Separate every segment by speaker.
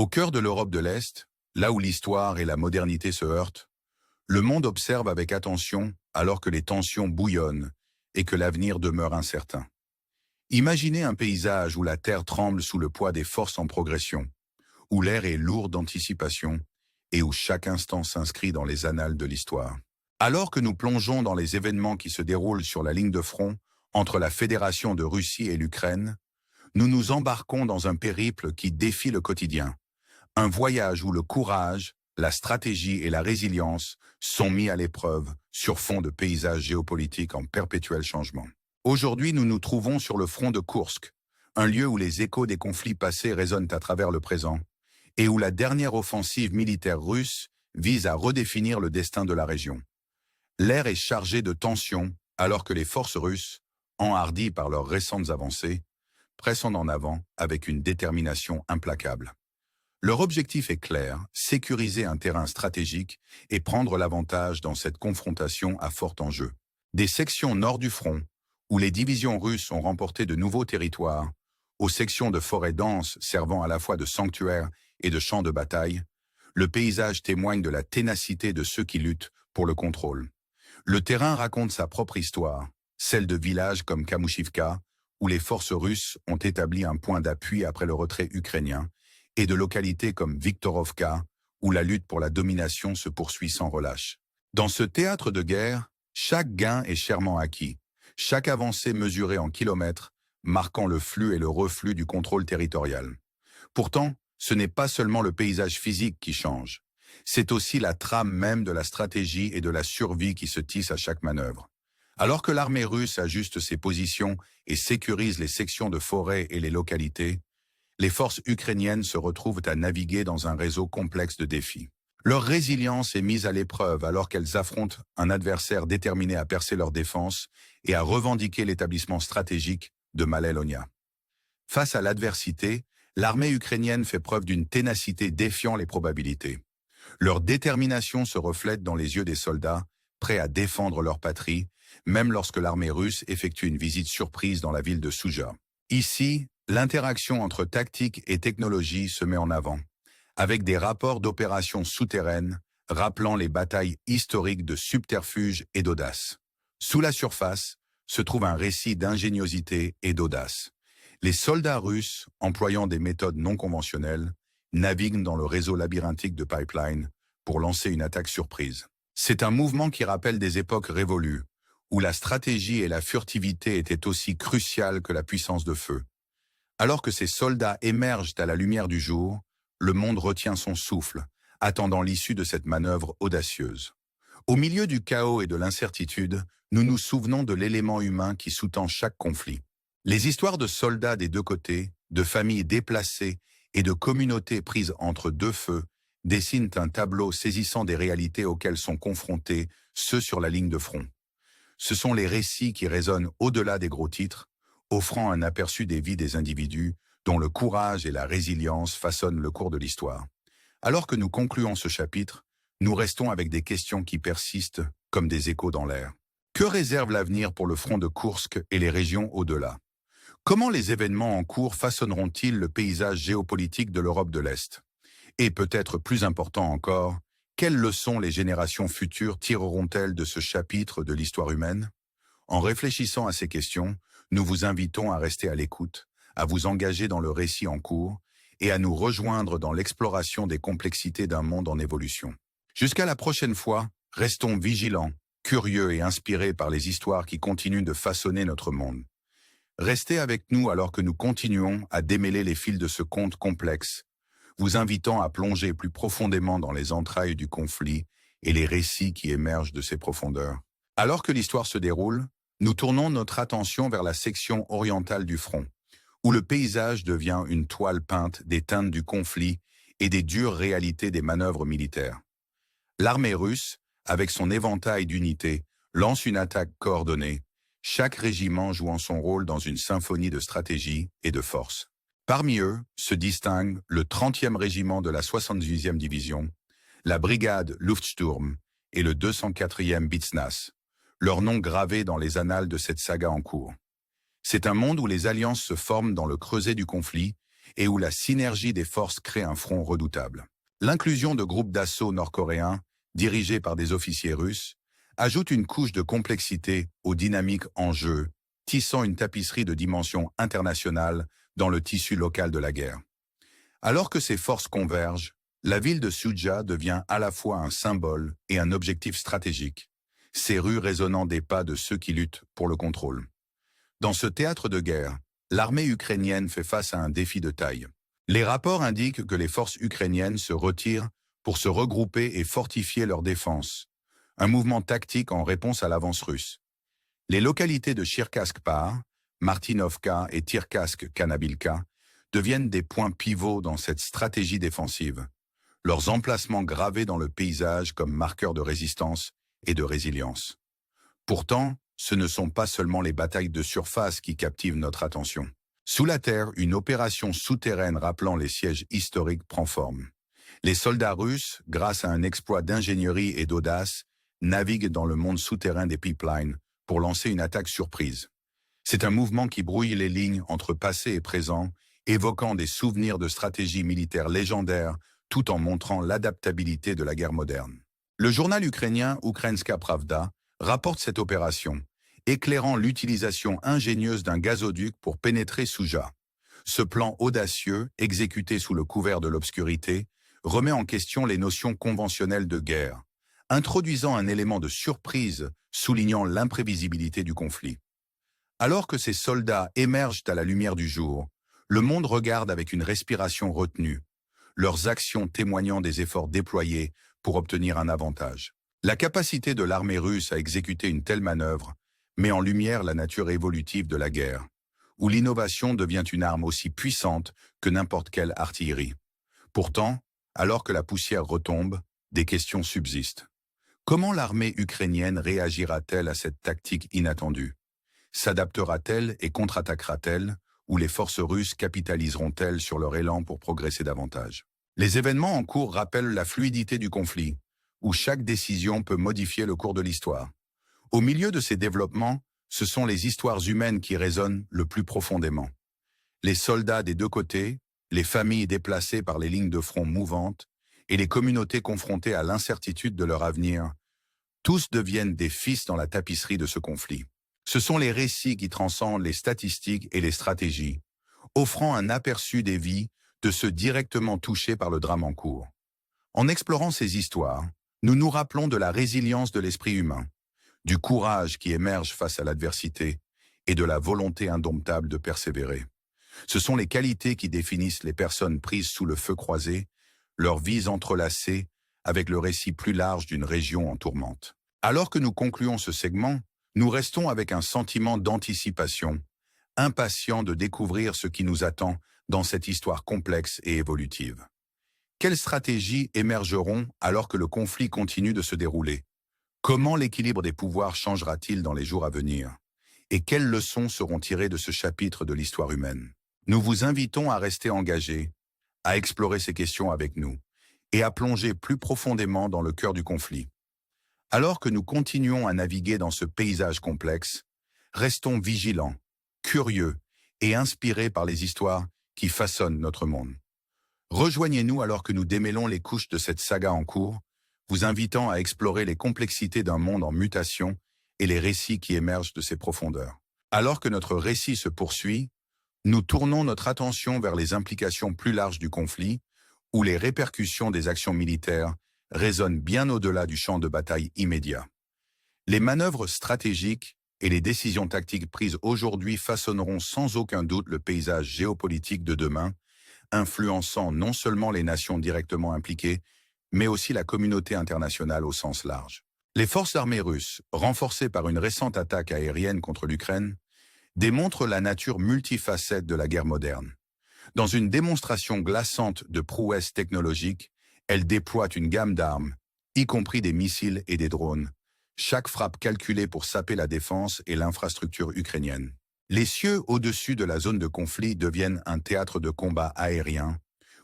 Speaker 1: Au cœur de l'Europe de l'Est, là où l'histoire et la modernité se heurtent, le monde observe avec attention alors que les tensions bouillonnent et que l'avenir demeure incertain. Imaginez un paysage où la terre tremble sous le poids des forces en progression, où l'air est lourd d'anticipation et où chaque instant s'inscrit dans les annales de l'histoire. Alors que nous plongeons dans les événements qui se déroulent sur la ligne de front entre la Fédération de Russie et l'Ukraine, nous nous embarquons dans un périple qui défie le quotidien. Un voyage où le courage, la stratégie et la résilience sont mis à l'épreuve sur fond de paysages géopolitiques en perpétuel changement. Aujourd'hui, nous nous trouvons sur le front de Koursk, un lieu où les échos des conflits passés résonnent à travers le présent, et où la dernière offensive militaire russe vise à redéfinir le destin de la région. L'air est chargé de tensions, alors que les forces russes, enhardies par leurs récentes avancées, pressent en avant avec une détermination implacable. Leur objectif est clair, sécuriser un terrain stratégique et prendre l'avantage dans cette confrontation à fort enjeu. Des sections nord du front, où les divisions russes ont remporté de nouveaux territoires, aux sections de forêts denses servant à la fois de sanctuaires et de champs de bataille, le paysage témoigne de la ténacité de ceux qui luttent pour le contrôle. Le terrain raconte sa propre histoire, celle de villages comme Kamushivka, où les forces russes ont établi un point d'appui après le retrait ukrainien, et de localités comme Viktorovka, où la lutte pour la domination se poursuit sans relâche. Dans ce théâtre de guerre, chaque gain est chèrement acquis, chaque avancée mesurée en kilomètres, marquant le flux et le reflux du contrôle territorial. Pourtant, ce n'est pas seulement le paysage physique qui change, c'est aussi la trame même de la stratégie et de la survie qui se tisse à chaque manœuvre. Alors que l'armée russe ajuste ses positions et sécurise les sections de forêt et les localités, les forces ukrainiennes se retrouvent à naviguer dans un réseau complexe de défis. Leur résilience est mise à l'épreuve alors qu'elles affrontent un adversaire déterminé à percer leur défense et à revendiquer l'établissement stratégique de Malelonia. Face à l'adversité, l'armée ukrainienne fait preuve d'une ténacité défiant les probabilités. Leur détermination se reflète dans les yeux des soldats, prêts à défendre leur patrie, même lorsque l'armée russe effectue une visite surprise dans la ville de Souja. Ici, l'interaction entre tactique et technologie se met en avant, avec des rapports d'opérations souterraines rappelant les batailles historiques de subterfuge et d'audace. Sous la surface se trouve un récit d'ingéniosité et d'audace. Les soldats russes, employant des méthodes non conventionnelles, naviguent dans le réseau labyrinthique de pipelines pour lancer une attaque surprise. C'est un mouvement qui rappelle des époques révolues, où la stratégie et la furtivité étaient aussi cruciales que la puissance de feu. Alors que ces soldats émergent à la lumière du jour, le monde retient son souffle, attendant l'issue de cette manœuvre audacieuse. Au milieu du chaos et de l'incertitude, nous nous souvenons de l'élément humain qui sous-tend chaque conflit. Les histoires de soldats des deux côtés, de familles déplacées et de communautés prises entre deux feux dessinent un tableau saisissant des réalités auxquelles sont confrontés ceux sur la ligne de front. Ce sont les récits qui résonnent au-delà des gros titres, offrant un aperçu des vies des individus dont le courage et la résilience façonnent le cours de l'histoire. Alors que nous concluons ce chapitre, nous restons avec des questions qui persistent comme des échos dans l'air. Que réserve l'avenir pour le front de Koursk et les régions au-delà? Comment les événements en cours façonneront-ils le paysage géopolitique de l'Europe de l'Est? Et peut-être plus important encore, quelles leçons les générations futures tireront-elles de ce chapitre de l'histoire humaine? En réfléchissant à ces questions, nous vous invitons à rester à l'écoute, à vous engager dans le récit en cours et à nous rejoindre dans l'exploration des complexités d'un monde en évolution. Jusqu'à la prochaine fois, restons vigilants, curieux et inspirés par les histoires qui continuent de façonner notre monde. Restez avec nous alors que nous continuons à démêler les fils de ce conte complexe, vous invitant à plonger plus profondément dans les entrailles du conflit et les récits qui émergent de ses profondeurs. Alors que l'histoire se déroule, nous tournons notre attention vers la section orientale du front, où le paysage devient une toile peinte des teintes du conflit et des dures réalités des manœuvres militaires. L'armée russe, avec son éventail d'unités, lance une attaque coordonnée, chaque régiment jouant son rôle dans une symphonie de stratégie et de force. Parmi eux se distinguent le 30e régiment de la 78e division, la brigade Luftsturm et le 204e Bitsnas, leurs noms gravés dans les annales de cette saga en cours. C'est un monde où les alliances se forment dans le creuset du conflit et où la synergie des forces crée un front redoutable. L'inclusion de groupes d'assaut nord-coréens, dirigés par des officiers russes, ajoute une couche de complexité aux dynamiques en jeu, tissant une tapisserie de dimension internationale dans le tissu local de la guerre. Alors que ces forces convergent, la ville de Suja devient à la fois un symbole et un objectif stratégique, ces rues résonnant des pas de ceux qui luttent pour le contrôle. Dans ce théâtre de guerre, l'armée ukrainienne fait face à un défi de taille. Les rapports indiquent que les forces ukrainiennes se retirent pour se regrouper et fortifier leur défense, un mouvement tactique en réponse à l'avance russe. Les localités de Chirkassk-Par, Martinovka et Tirkassk-Kanabilka deviennent des points pivots dans cette stratégie défensive, leurs emplacements gravés dans le paysage comme marqueurs de résistance et de résilience. Pourtant, ce ne sont pas seulement les batailles de surface qui captivent notre attention. Sous la terre, une opération souterraine rappelant les sièges historiques prend forme. Les soldats russes, grâce à un exploit d'ingénierie et d'audace, naviguent dans le monde souterrain des pipelines pour lancer une attaque surprise. C'est un mouvement qui brouille les lignes entre passé et présent, évoquant des souvenirs de stratégies militaires légendaires tout en montrant l'adaptabilité de la guerre moderne. Le journal ukrainien Ukrainska Pravda rapporte cette opération, éclairant l'utilisation ingénieuse d'un gazoduc pour pénétrer Suja. Ce plan audacieux, exécuté sous le couvert de l'obscurité, remet en question les notions conventionnelles de guerre, introduisant un élément de surprise soulignant l'imprévisibilité du conflit. Alors que ces soldats émergent à la lumière du jour, le monde regarde avec une respiration retenue, leurs actions témoignant des efforts déployés pour obtenir un avantage. La capacité de l'armée russe à exécuter une telle manœuvre met en lumière la nature évolutive de la guerre, où l'innovation devient une arme aussi puissante que n'importe quelle artillerie. Pourtant, alors que la poussière retombe, des questions subsistent. Comment l'armée ukrainienne réagira-t-elle à cette tactique inattendue? S'adaptera-t-elle et contre-attaquera-t-elle, ou les forces russes capitaliseront-elles sur leur élan pour progresser davantage? Les événements en cours rappellent la fluidité du conflit, où chaque décision peut modifier le cours de l'histoire. Au milieu de ces développements, ce sont les histoires humaines qui résonnent le plus profondément. Les soldats des deux côtés, les familles déplacées par les lignes de front mouvantes et les communautés confrontées à l'incertitude de leur avenir, tous deviennent des fils dans la tapisserie de ce conflit. Ce sont les récits qui transcendent les statistiques et les stratégies, offrant un aperçu des vies de ceux directement touchés par le drame en cours. En explorant ces histoires, nous nous rappelons de la résilience de l'esprit humain, du courage qui émerge face à l'adversité et de la volonté indomptable de persévérer. Ce sont les qualités qui définissent les personnes prises sous le feu croisé, leurs vies entrelacées avec le récit plus large d'une région en tourmente. Alors que nous concluons ce segment, nous restons avec un sentiment d'anticipation, impatients de découvrir ce qui nous attend dans cette histoire complexe et évolutive. Quelles stratégies émergeront alors que le conflit continue de se dérouler? Comment l'équilibre des pouvoirs changera-t-il dans les jours à venir? Et quelles leçons seront tirées de ce chapitre de l'histoire humaine? Nous vous invitons à rester engagés, à explorer ces questions avec nous, et à plonger plus profondément dans le cœur du conflit. Alors que nous continuons à naviguer dans ce paysage complexe, restons vigilants, curieux et inspirés par les histoires qui façonnent notre monde. Rejoignez-nous alors que nous démêlons les couches de cette saga en cours, vous invitant à explorer les complexités d'un monde en mutation et les récits qui émergent de ses profondeurs. Alors que notre récit se poursuit, nous tournons notre attention vers les implications plus larges du conflit, où les répercussions des actions militaires résonnent bien au-delà du champ de bataille immédiat. Les manœuvres stratégiques et les décisions tactiques prises aujourd'hui façonneront sans aucun doute le paysage géopolitique de demain, influençant non seulement les nations directement impliquées, mais aussi la communauté internationale au sens large. Les forces armées russes, renforcées par une récente attaque aérienne contre l'Ukraine, démontrent la nature multifacette de la guerre moderne. Dans une démonstration glaçante de prouesses technologiques, elles déploient une gamme d'armes, y compris des missiles et des drones, chaque frappe calculée pour saper la défense et l'infrastructure ukrainienne. Les cieux au-dessus de la zone de conflit deviennent un théâtre de combat aérien,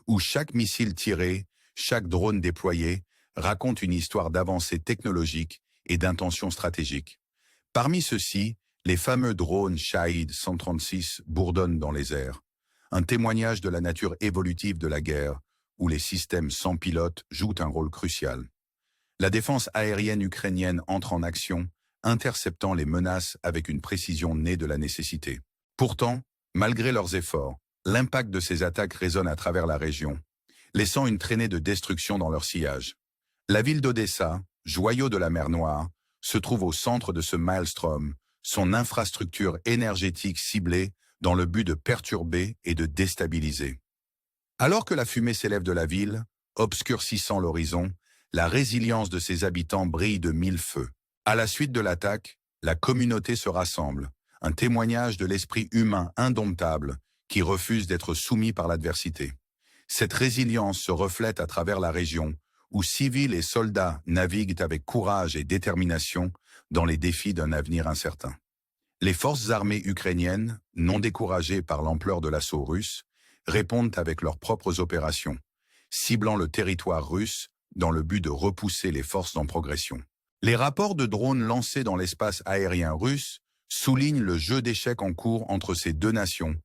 Speaker 1: où chaque missile tiré, chaque drone déployé, raconte une histoire d'avancée technologique et d'intention stratégique. Parmi ceux-ci, les fameux drones Shahed 136 bourdonnent dans les airs, un témoignage de la nature évolutive de la guerre, où les systèmes sans pilote jouent un rôle crucial. La défense aérienne ukrainienne entre en action, interceptant les menaces avec une précision née de la nécessité. Pourtant, malgré leurs efforts, l'impact de ces attaques résonne à travers la région, laissant une traînée de destruction dans leur sillage. La ville d'Odessa, joyau de la mer Noire, se trouve au centre de ce maelstrom, son infrastructure énergétique ciblée dans le but de perturber et de déstabiliser. Alors que la fumée s'élève de la ville, obscurcissant l'horizon, la résilience de ses habitants brille de mille feux. À la suite de l'attaque, la communauté se rassemble, un témoignage de l'esprit humain indomptable qui refuse d'être soumis par l'adversité. Cette résilience se reflète à travers la région, où civils et soldats naviguent avec courage et détermination dans les défis d'un avenir incertain. Les forces armées ukrainiennes, non découragées par l'ampleur de l'assaut russe, répondent avec leurs propres opérations, ciblant le territoire russe dans le but de repousser les forces en progression. Les rapports de drones lancés dans l'espace aérien russe soulignent le jeu d'échecs en cours entre ces deux nations,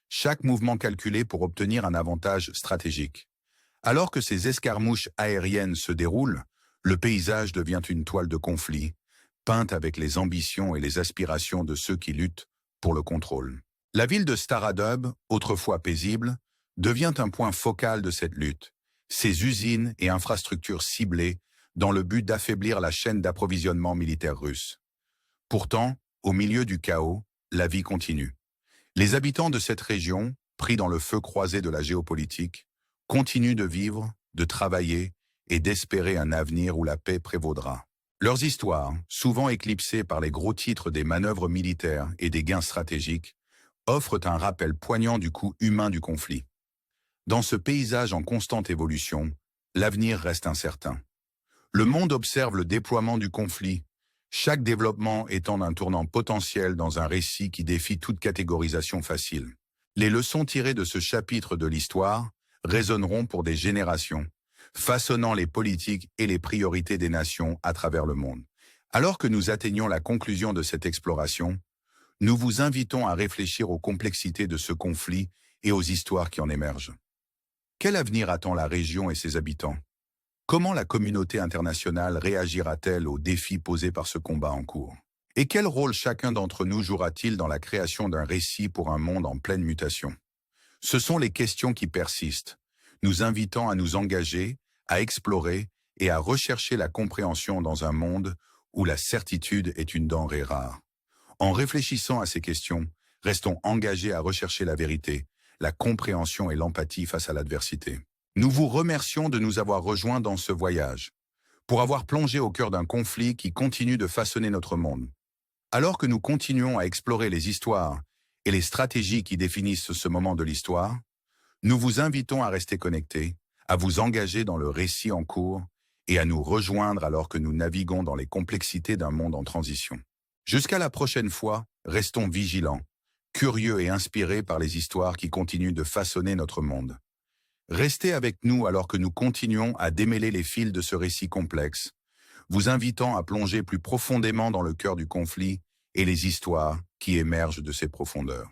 Speaker 1: chaque mouvement calculé pour obtenir un avantage stratégique. Alors que ces escarmouches aériennes se déroulent, le paysage devient une toile de conflit, peinte avec les ambitions et les aspirations de ceux qui luttent pour le contrôle. La ville de Starodub, autrefois paisible, devient un point focal de cette lutte, ses usines et infrastructures ciblées dans le but d'affaiblir la chaîne d'approvisionnement militaire russe. Pourtant, au milieu du chaos, la vie continue. Les habitants de cette région, pris dans le feu croisé de la géopolitique, continuent de vivre, de travailler et d'espérer un avenir où la paix prévaudra. Leurs histoires, souvent éclipsées par les gros titres des manœuvres militaires et des gains stratégiques, offrent un rappel poignant du coût humain du conflit. Dans ce paysage en constante évolution, l'avenir reste incertain. Le monde observe le déploiement du conflit, chaque développement étant un tournant potentiel dans un récit qui défie toute catégorisation facile. Les leçons tirées de ce chapitre de l'histoire résonneront pour des générations, façonnant les politiques et les priorités des nations à travers le monde. Alors que nous atteignons la conclusion de cette exploration, nous vous invitons à réfléchir aux complexités de ce conflit et aux histoires qui en émergent. Quel avenir attend la région et ses habitants? Comment la communauté internationale réagira-t-elle aux défis posés par ce combat en cours? Et quel rôle chacun d'entre nous jouera-t-il dans la création d'un récit pour un monde en pleine mutation? Ce sont les questions qui persistent, nous invitant à nous engager, à explorer et à rechercher la compréhension dans un monde où la certitude est une denrée rare. En réfléchissant à ces questions, restons engagés à rechercher la vérité, la compréhension et l'empathie face à l'adversité. Nous vous remercions de nous avoir rejoints dans ce voyage, pour avoir plongé au cœur d'un conflit qui continue de façonner notre monde. Alors que nous continuons à explorer les histoires et les stratégies qui définissent ce moment de l'histoire, nous vous invitons à rester connectés, à vous engager dans le récit en cours et à nous rejoindre alors que nous naviguons dans les complexités d'un monde en transition. Jusqu'à la prochaine fois, restons vigilants, curieux et inspirés par les histoires qui continuent de façonner notre monde. Restez avec nous alors que nous continuons à démêler les fils de ce récit complexe, vous invitant à plonger plus profondément dans le cœur du conflit et les histoires qui émergent de ses profondeurs.